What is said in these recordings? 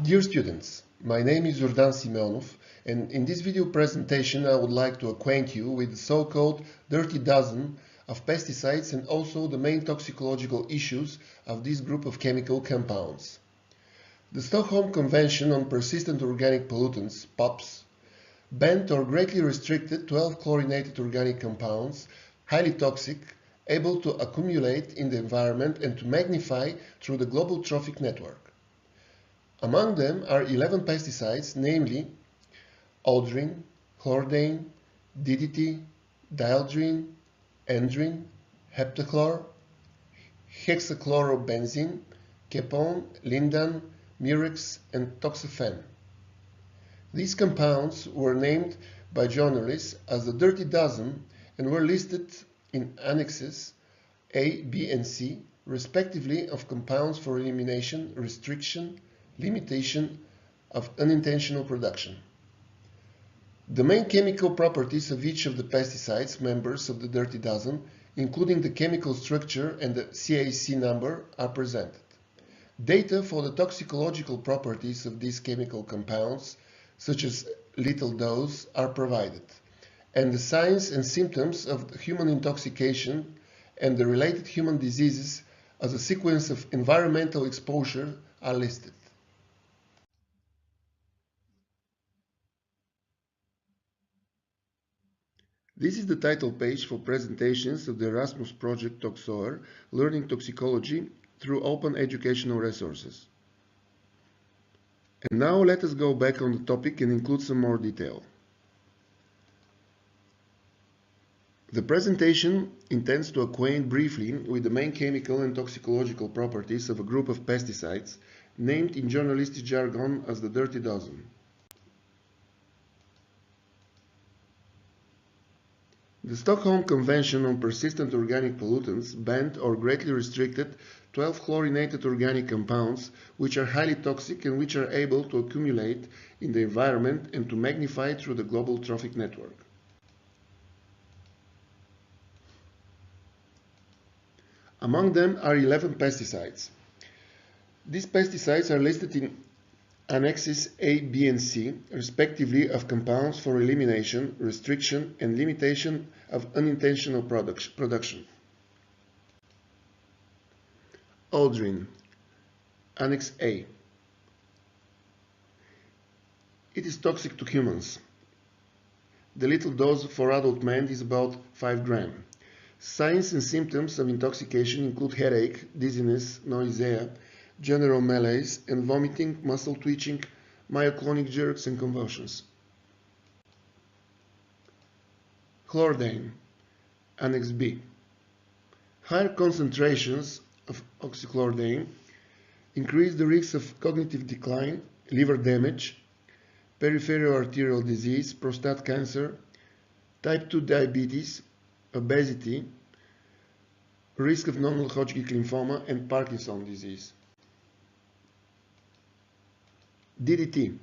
Dear students, my name is Jordan Simeonov, and in this video presentation I would like to acquaint you with the so-called dirty dozen of pesticides and also the main toxicological issues of this group of chemical compounds. The Stockholm Convention on Persistent Organic Pollutants, POPs, banned or greatly restricted 12 chlorinated organic compounds, highly toxic, able to accumulate in the environment and to magnify through the global trophic network. Among them are 11 pesticides, namely aldrin, chlordane, DDT, dieldrin, endrin, heptachlor, hexachlorobenzene, kepone, lindan, murex, and toxafen. These compounds were named by journalists as the Dirty Dozen and were listed in annexes A, B, and C, respectively, of compounds for elimination, restriction, limitation of unintentional production. The main chemical properties of each of the pesticides members of the Dirty Dozen, including the chemical structure and the CAC number, are presented. Data for the toxicological properties of these chemical compounds, such as lethal dose, are provided, and the signs and symptoms of human intoxication and the related human diseases as a sequence of environmental exposure are listed. This is the title page for presentations of the Erasmus project ToxOR, Learning Toxicology through Open Educational Resources. And now let us go back on the topic and include some more detail. The presentation intends to acquaint briefly with the main chemical and toxicological properties of a group of pesticides named in journalistic jargon as the Dirty Dozen. The Stockholm Convention on Persistent Organic Pollutants banned or greatly restricted 12 chlorinated organic compounds which are highly toxic and which are able to accumulate in the environment and to magnify through the global trophic network. Among them are 11 pesticides. These pesticides are listed in annexes A, B, and C, respectively, of compounds for elimination, restriction, and limitation of unintentional production. Aldrin, Annex A. It is toxic to humans. The lethal dose for adult men is about 5 grams. Signs and symptoms of intoxication include headache, dizziness, nausea, general malaise, and vomiting, muscle twitching, myoclonic jerks, and convulsions. Chlordane, Annex B. Higher concentrations of oxychlordane increase the risk of cognitive decline, liver damage, peripheral arterial disease, prostate cancer, type 2 diabetes, obesity, risk of non-Hodgkin lymphoma, and Parkinson's disease. DDT,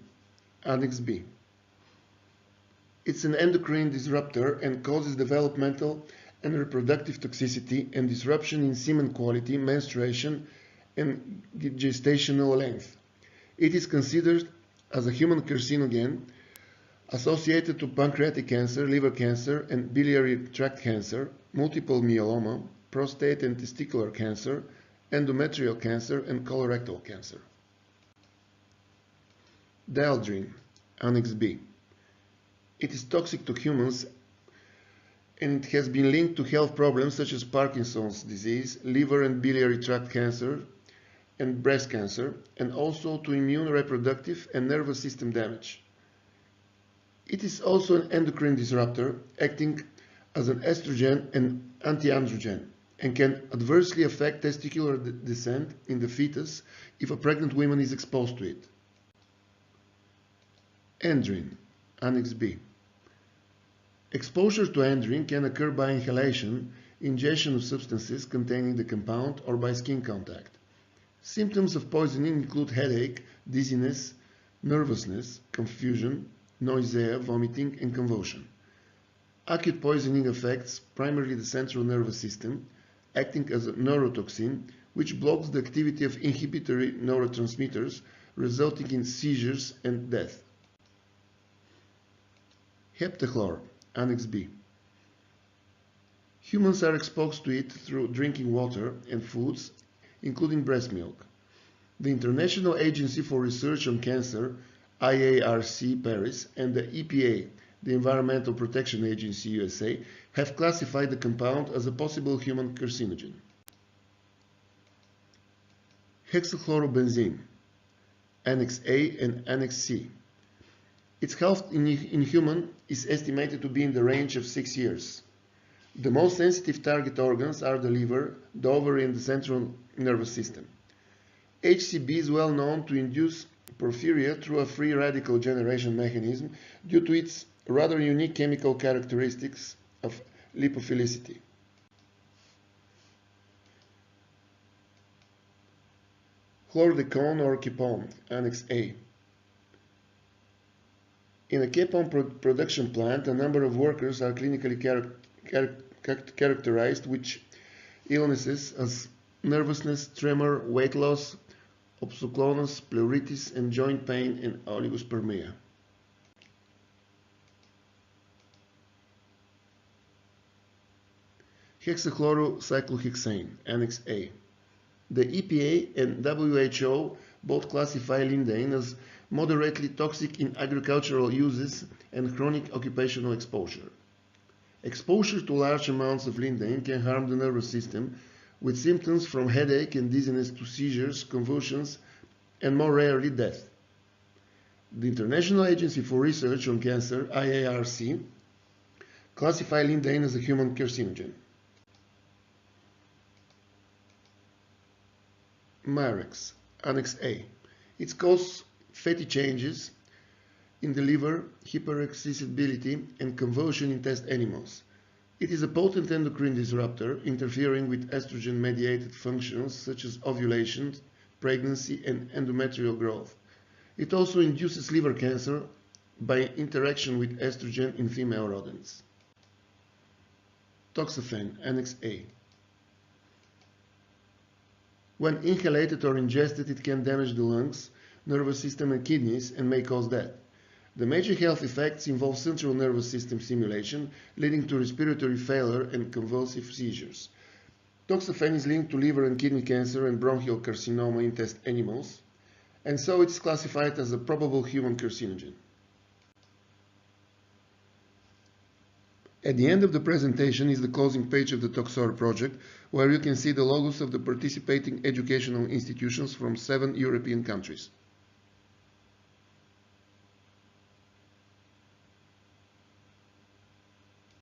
Annex B. It's an endocrine disruptor and causes developmental and reproductive toxicity and disruption in semen quality, menstruation, and gestational length. It is considered as a human carcinogen associated to pancreatic cancer, liver cancer, and biliary tract cancer, multiple myeloma, prostate and testicular cancer, endometrial cancer, and colorectal cancer. Dieldrin, Annex B. It is toxic to humans and it has been linked to health problems such as Parkinson's disease, liver and biliary tract cancer, and breast cancer, and also to immune, reproductive, and nervous system damage. It is also an endocrine disruptor acting as an estrogen and anti-androgen and can adversely affect testicular descent in the fetus if a pregnant woman is exposed to it. Endrin, Annex B. Exposure to endrin can occur by inhalation, ingestion of substances containing the compound, or by skin contact. Symptoms of poisoning include headache, dizziness, nervousness, confusion, nausea, vomiting, and convulsion. Acute poisoning affects primarily the central nervous system, acting as a neurotoxin, which blocks the activity of inhibitory neurotransmitters resulting in seizures and death. Heptachlor, Annex B. Humans are exposed to it through drinking water and foods, including breast milk. The International Agency for Research on Cancer, IARC Paris, and the EPA, the Environmental Protection Agency USA, have classified the compound as a possible human carcinogen. Hexachlorobenzene, Annex A and Annex C. Its half in human is estimated to be in the range of 6 years. The most sensitive target organs are the liver, the ovary, and the central nervous system. HCB is well known to induce porphyria through a free radical generation mechanism due to its rather unique chemical characteristics of lipophilicity. Chlordecone or Kepone, Annex A. In a Kepone production plant, a number of workers are clinically characterized with illnesses as nervousness, tremor, weight loss, obstruclonus, pleuritis, and joint pain and oligospermia. Hexachlorocyclohexane, Annex A. The EPA and WHO both classify lindane as moderately toxic in agricultural uses and chronic occupational exposure. Exposure to large amounts of lindane can harm the nervous system, with symptoms from headache and dizziness to seizures, convulsions, and more rarely death. The International Agency for Research on Cancer, IARC, classify lindane as a human carcinogen. Mirex, Annex A. It causes fatty changes in the liver, hyperaccessibility, and convulsion in test animals. It is a potent endocrine disruptor, interfering with estrogen-mediated functions such as ovulation, pregnancy, and endometrial growth. It also induces liver cancer by interaction with estrogen in female rodents. Toxafen, Annex A. When inhalated or ingested, it can damage the lungs, nervous system, and kidneys, and may cause death. The major health effects involve central nervous system stimulation, leading to respiratory failure and convulsive seizures. Toxafen is linked to liver and kidney cancer and bronchial carcinoma in test animals, and so it is classified as a probable human carcinogen. At the end of the presentation is the closing page of the Toxor project, where you can see the logos of the participating educational institutions from 7 European countries.